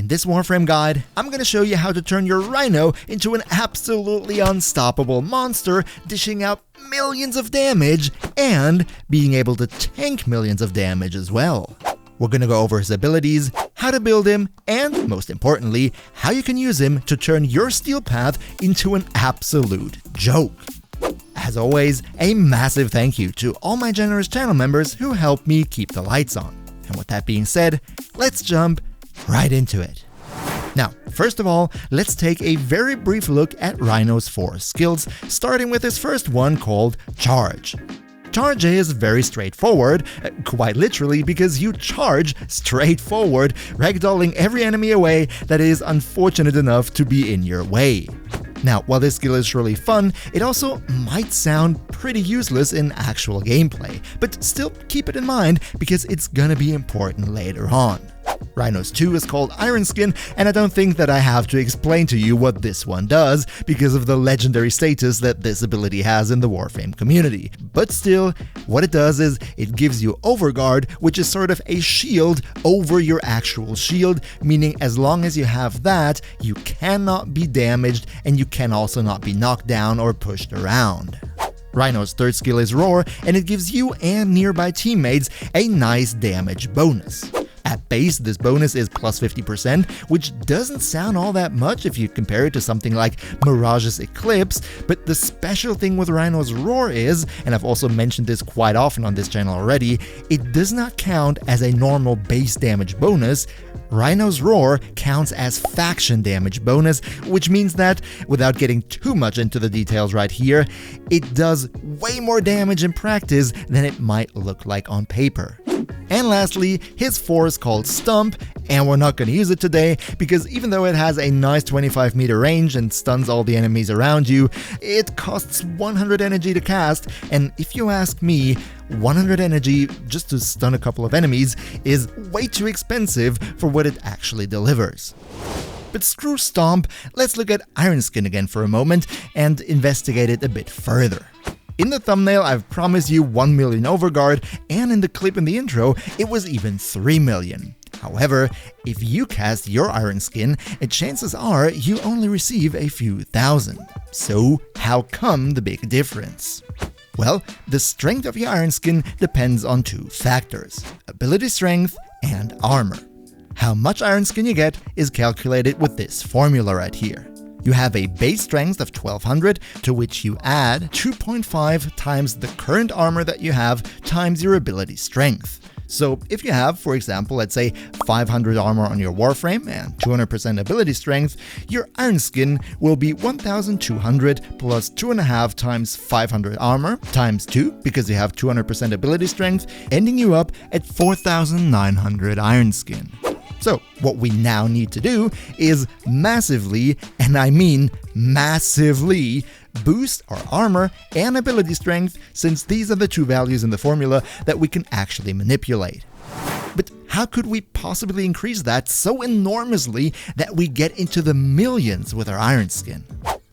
this Warframe guide, I'm going to show you how to turn your Rhino into an absolutely unstoppable monster, dishing out millions of damage and being able to tank millions of damage as well. We're going to go over his abilities, how to build him, and most importantly, how you can use him to turn your steel path into an absolute joke. As always, a massive thank you to all my generous channel members who help me keep the lights on. And with that being said, let's jump right into it. Now, first of all, let's take a very brief look at Rhino's 4 skills, starting with his first one called Charge. Charge is very straightforward, quite literally because you charge straight forward, ragdolling every enemy away that is unfortunate enough to be in your way. Now, while this skill is really fun, it also might sound pretty useless in actual gameplay, but still keep it in mind because it's gonna be important later on. Rhino's 2 is called Iron Skin, and I don't think that I have to explain to you what this one does because of the legendary status that this ability has in the Warframe community. But still, what it does is it gives you Overguard, which is sort of a shield over your actual shield, meaning as long as you have that, you cannot be damaged and you can also not be knocked down or pushed around. Rhino's third skill is Roar, and it gives you and nearby teammates a nice damage bonus. At base, this bonus is plus 50%, which doesn't sound all that much if you compare it to something like Mirage's Eclipse, but the special thing with Rhino's Roar is, and I've also mentioned this quite often on this channel already, it does not count as a normal base damage bonus. Rhino's Roar counts as faction damage bonus, which means that, without getting too much into the details right here, it does way more damage in practice than it might look like on paper. And lastly, his 4 is called Stump, and we're not going to use it today because even though it has a nice 25-meter range and stuns all the enemies around you, it costs 100 energy to cast, and if you ask me, 100 energy just to stun a couple of enemies is way too expensive for what it actually delivers. But screw Stomp, let's look at Iron Skin again for a moment and investigate it a bit further. In the thumbnail, I've promised you 1 million Overguard, and in the clip in the intro, it was even 3 million. However, if you cast your Iron Skin, chances are you only receive a few thousand. So how come the big difference? Well, the strength of your Iron Skin depends on 2 factors: ability strength and armor. How much Iron Skin you get is calculated with this formula right here. You have a base strength of 1200, to which you add 2.5 times the current armor that you have times your ability strength. So if you have, for example, let's say 500 armor on your Warframe and 200% ability strength, your Iron Skin will be 1200 plus 2.5 times 500 armor times 2, because you have 200% ability strength, ending you up at 4900 Iron Skin. So what we now need to do is massively, and I mean massively, boost our armor and ability strength, since these are the 2 values in the formula that we can actually manipulate. But how could we possibly increase that so enormously that we get into the millions with our Iron Skin?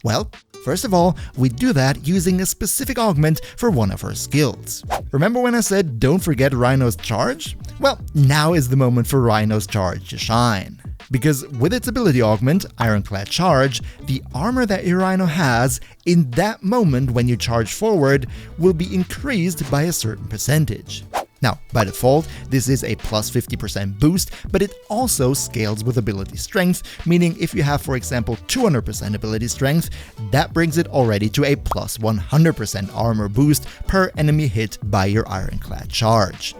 Well, first of all, we do that using a specific augment for one of our skills. Remember when I said don't forget Rhino's Charge? Well, now is the moment for Rhino's Charge to shine. Because with its ability augment, Ironclad Charge, the armor that your Rhino has in that moment when you charge forward will be increased by a certain percentage. Now, by default, this is a plus 50% boost, but it also scales with ability strength, meaning if you have, for example, 200% ability strength, that brings it already to a plus 100% armor boost per enemy hit by your Ironclad Charge.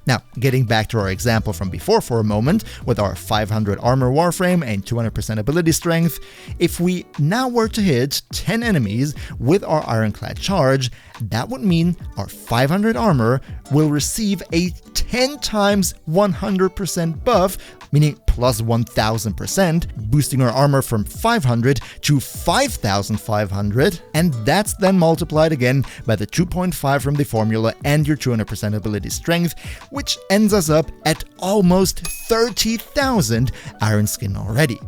Now, getting back to our example from before for a moment, with our 500 armor Warframe and 200% ability strength, if we now were to hit 10 enemies with our Ironclad Charge, that would mean our 500 armor will receive a 10 times 100% buff, meaning plus 1000%, boosting our armor from 500 to 5500, and that's then multiplied again by the 2.5 from the formula and your 200% ability strength, which ends us up at almost 30,000 Iron Skin already.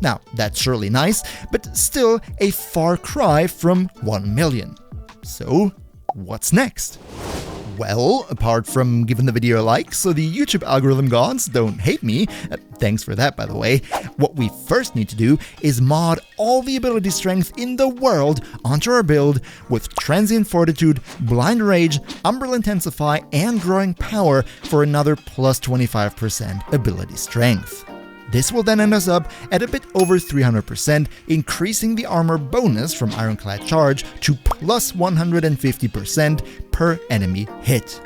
Now, that's surely nice, but still a far cry from 1 million. So, what's next? Well, apart from giving the video a like so the YouTube algorithm gods don't hate me, thanks for that by the way, what we first need to do is mod all the ability strength in the world onto our build with Transient Fortitude, Blind Rage, Umbral Intensify, and Growing Power for another plus 25% ability strength. This will then end us up at a bit over 300%, increasing the armor bonus from Ironclad Charge to plus 150% per enemy hit.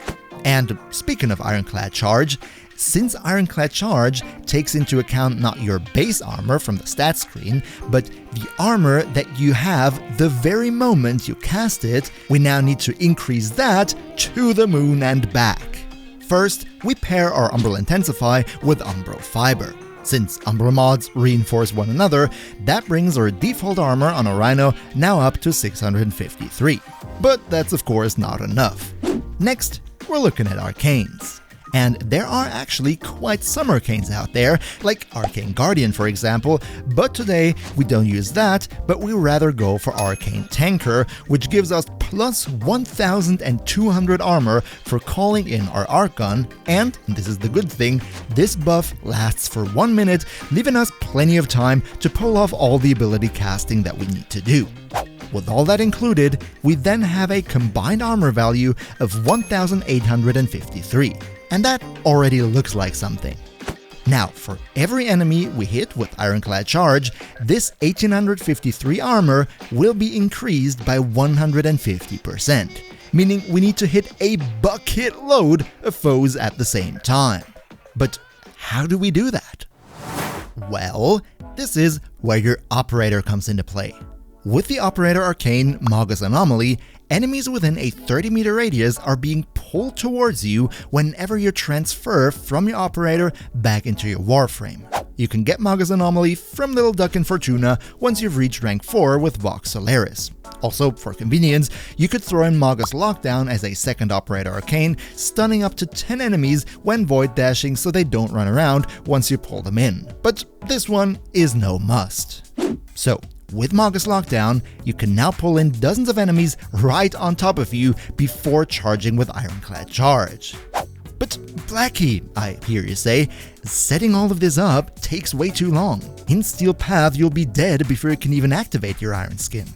And speaking of Ironclad Charge, since Ironclad Charge takes into account not your base armor from the stat screen, but the armor that you have the very moment you cast it, we now need to increase that to the moon and back. First, we pair our Umbral Intensify with Umbral Fiber. Since Umbral mods reinforce one another, that brings our default armor on a Rhino now up to 653. But that's of course not enough. Next, we're looking at arcanes. And there are actually quite some arcanes out there, like Arcane Guardian for example, but today we don't use that, but we rather go for Arcane Tanker, which gives us plus 1200 armor for calling in our Arc Gun, and this is the good thing, this buff lasts for 1 minute, leaving us plenty of time to pull off all the ability casting that we need to do. With all that included, we then have a combined armor value of 1853. And that already looks like something. Now, for every enemy we hit with Ironclad Charge, this 1853 armor will be increased by 150%, meaning we need to hit a bucket load of foes at the same time. But how do we do that? Well, this is where your operator comes into play. With the Operator Arcane Magus Anomaly, enemies within a 30-meter radius are being pulled towards you whenever you transfer from your operator back into your Warframe. You can get Magus Anomaly from Little Duck and Fortuna once you've reached rank 4 with Vox Solaris. Also, for convenience, you could throw in Magus Lockdown as a second Operator Arcane, stunning up to 10 enemies when void dashing so they don't run around once you pull them in. But this one is no must. So, with Magus Lockdown, you can now pull in dozens of enemies right on top of you before charging with Ironclad Charge. But Blacky, I hear you say, setting all of this up takes way too long. In Steel Path, you'll be dead before you can even activate your Iron Skin.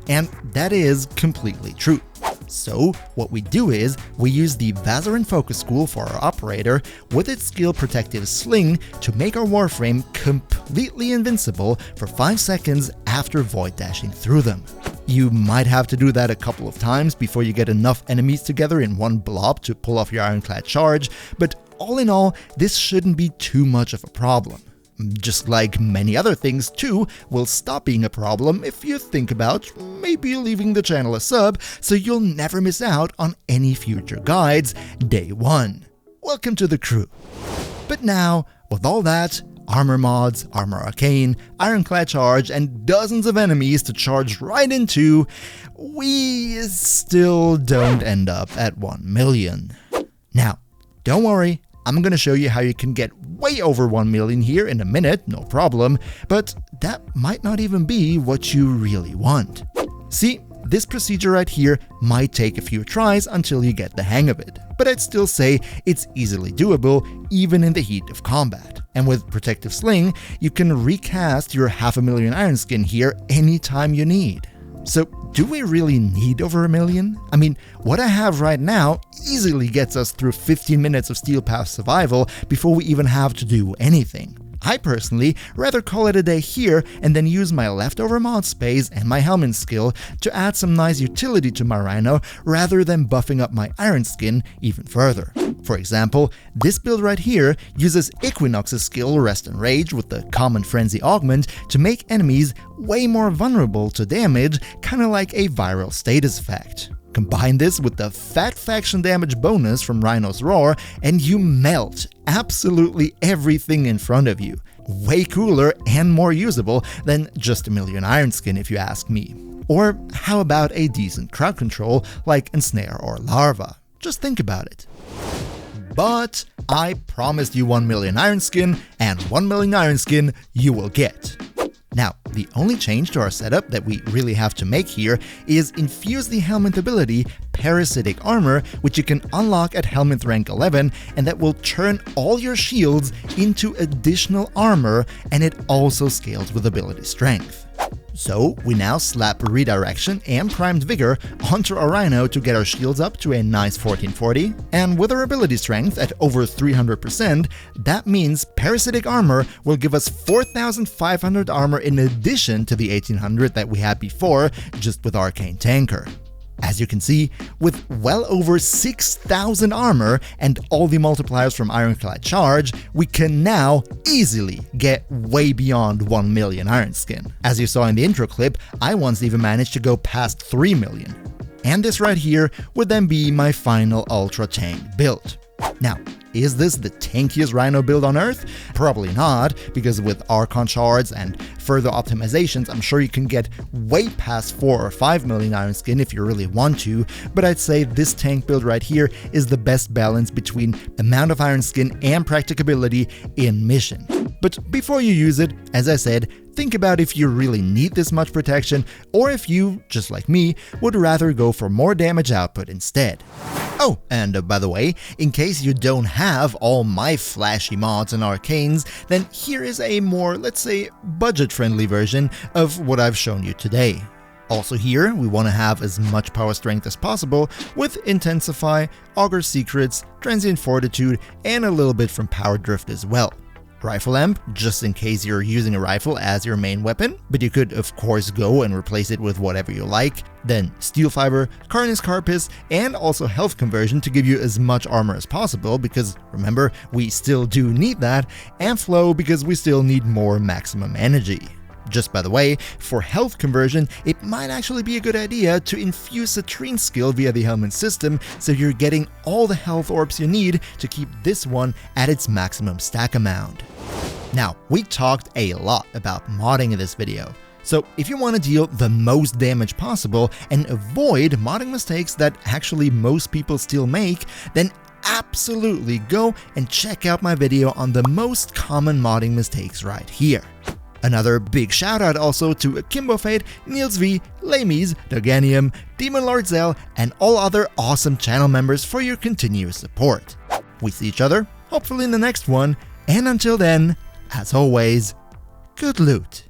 And that is completely true. So what we do is, we use the Vazarin Focus School for our operator with its skill Protective Sling to make our Warframe completely invincible for 5 seconds after void dashing through them. You might have to do that a couple of times before you get enough enemies together in one blob to pull off your Ironclad Charge, but all in all, this shouldn't be too much of a problem. Just like many other things too, will stop being a problem if you think about maybe leaving the channel a sub so you'll never miss out on any future guides day 1. Welcome to the crew. But now, with all that, armor mods, armor arcane, Ironclad Charge, and dozens of enemies to charge right into, we still don't end up at 1 million. Now, don't worry, I'm gonna show you how you can get way over 1 million here in a minute, no problem, but that might not even be what you really want. See, this procedure right here might take a few tries until you get the hang of it, but I'd still say it's easily doable even in the heat of combat. And with Protective Sling, you can recast your 500,000 Iron Skin here anytime you need. So do we really need over 1 million? I mean, what I have right now easily gets us through 15 minutes of Steel Path survival before we even have to do anything. I personally rather call it a day here and then use my leftover mod space and my Helmin skill to add some nice utility to my Rhino rather than buffing up my Iron Skin even further. For example, this build right here uses Equinox's skill Rest and Rage with the Common Frenzy Augment to make enemies way more vulnerable to damage, kinda like a viral status effect. Combine this with the fat faction damage bonus from Rhino's Roar, and you melt absolutely everything in front of you. Way cooler and more usable than just 1 million Iron Skin if you ask me. Or how about a decent crowd control like Ensnare or Larva? Just think about it. But I promised you 1 million Iron Skin, and 1 million Iron Skin you will get. Now, The only change to our setup that we really have to make here is infuse the helmet ability Parasitic Armor, which you can unlock at helmet rank 11, and that will turn all your shields into additional armor, and it also scales with ability strength. So we now slap Redirection and Primed Vigor onto our Rhino to get our shields up to a nice 1440, and with our ability strength at over 300%, that means Parasitic Armor will give us 4,500 armor in addition to the 1,800 that we had before, just with Arcane Tanker. As you can see, with well over 6,000 armor and all the multipliers from Ironclad Charge, we can now easily get way beyond 1 million Iron Skin. As you saw in the intro clip, I once even managed to go past 3 million. And this right here would then be my final Ultra Tank build. Now, is this the tankiest Rhino build on Earth? Probably not, because with Archon Shards and further optimizations, I'm sure you can get way past 4 or 5 million Iron Skin if you really want to, but I'd say this tank build right here is the best balance between amount of Iron Skin and practicability in mission. But before you use it, as I said, think about if you really need this much protection, or if you, just like me, would rather go for more damage output instead. Oh, and by the way, in case you don't have all my flashy mods and arcanes, then here is a more, let's say, budget-friendly version of what I've shown you today. Also here, we want to have as much power strength as possible with Intensify, Augur Secrets, Transient Fortitude, and a little bit from Power Drift as well. Rifle Amp, just in case you're using a rifle as your main weapon, but you could of course go and replace it with whatever you like. Then Steel Fiber, Carnis Carpus, and also Health Conversion to give you as much armor as possible, because remember, we still do need that, and Flow because we still need more maximum energy. Just by the way, for health conversion, it might actually be a good idea to infuse a Trine skill via the helmet system, so you're getting all the health orbs you need to keep this one at its maximum stack amount. Now, we talked a lot about modding in this video, so if you want to deal the most damage possible and avoid modding mistakes that actually most people still make, then absolutely go and check out my video on the most common modding mistakes right here. Another big shout out also to Kimbo Fate, Niels V, Lamies, Doganium, Demon Lord Zell, and all other awesome channel members for your continuous support. We see each other, hopefully in the next one, and until then, as always, good loot.